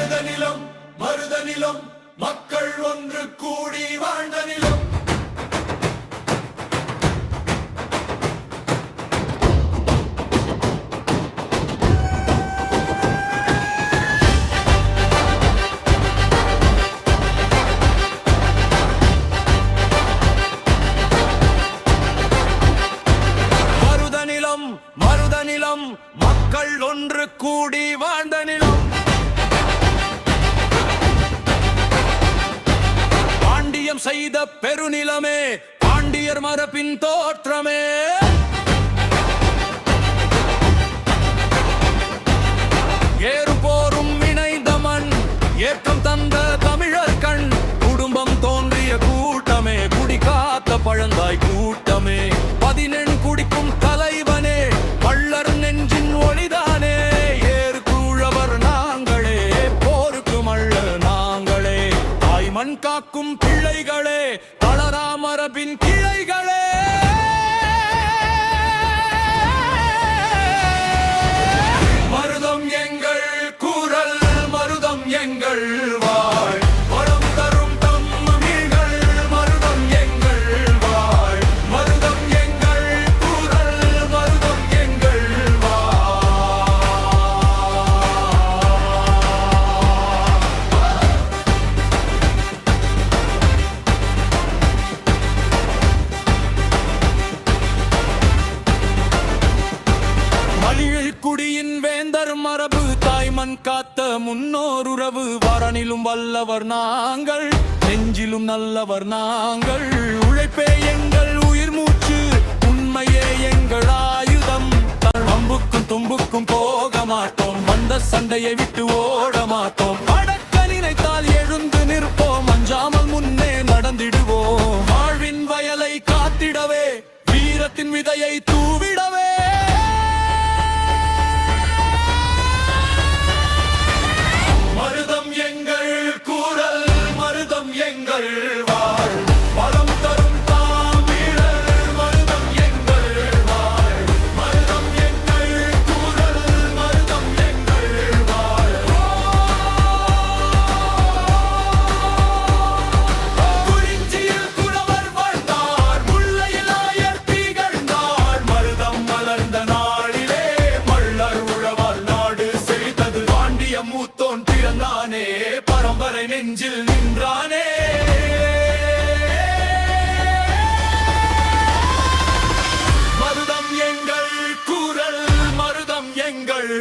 மருதநிலம் மருதநிலம் மக்கள் ஒன்று கூடி வாழ்ந்த நிலம். மருதநிலம் மருதநிலம் மக்கள் ஒன்று கூடி வாழ்ந்த நிலம். பாண்டியம் செய்த பெருநிலமே, பாண்டியர் மரபின் தோற்றமே. ஏறு போரும் இணைந்த மண், ஏற்றம் தந்த தமிழர் கண். குடும்பம் தோன்றிய கூட்டமே, குடி காத்த பழந்தாய் கூட்டமே. 14 குடிக்கும் தலைவனே, பள்ளர் நெஞ்சின் ஒளிதானே. ஏறு கூழவர் நாங்களே, போருக்கு மள்ள நாங்களே. தாய்மண் காக்கும் பிள்ளைகளே, தளரா மரபின் கிளைகளே. மருதம் எங்கள் கூறல், மருதம் எங்கள் வாழ். வளம் தரும் தமிழ்கள், மருதம் எங்கள் வாழ். மருதம் எங்கள் கூறல், மருதம் எங்கள் வாழ். மலிழ் குடியின் வேந்தர் மரபு, தாய்மண் காத்த முன்னோர் உறவு. வரனிலும் வல்லவர் நாங்கள், நெஞ்சிலும் நல்லவர் நாங்கள். உழைப்பே எங்கள் உயிர் மூச்சு, உண்மையே எங்கள் ஆயுதம். அம்புக்கும் தும்புக்கும் போக மாட்டோம், வந்த சண்டையை விட்டு ஓட மாட்டோம். அடக்க நினைத்தால் எழுந்து நிற்போம், அஞ்சாமல் முன்னே நடந்திடுவோம். வாழ்வின் வயலை காத்திடவே, வீரத்தின் விதையை தூவிடவே. மருதம் எங்கள் கூறல், மருதம் எங்கள் வாழ். வளம் தரும் தமிழர், மருதம் எங்கள் வாழ். மருதம் எங்கள் கூறல், மருதம் எங்கள் வாழ். குறிஞ்சியில் குறவர் வாழ்ந்தார், முல்லையில் ஆயர் திகழ்ந்தார். மருதம் மலர்ந்த நாளிலே, மள்ளர் உழவால் நாடு செழித்தது. பாண்டிய மூத்தோன் பிறந்தானே, பரம்பரை நெஞ்சில் நின்றானே. மருதம் எங்கள் கூறல், மருதம் எங்கள்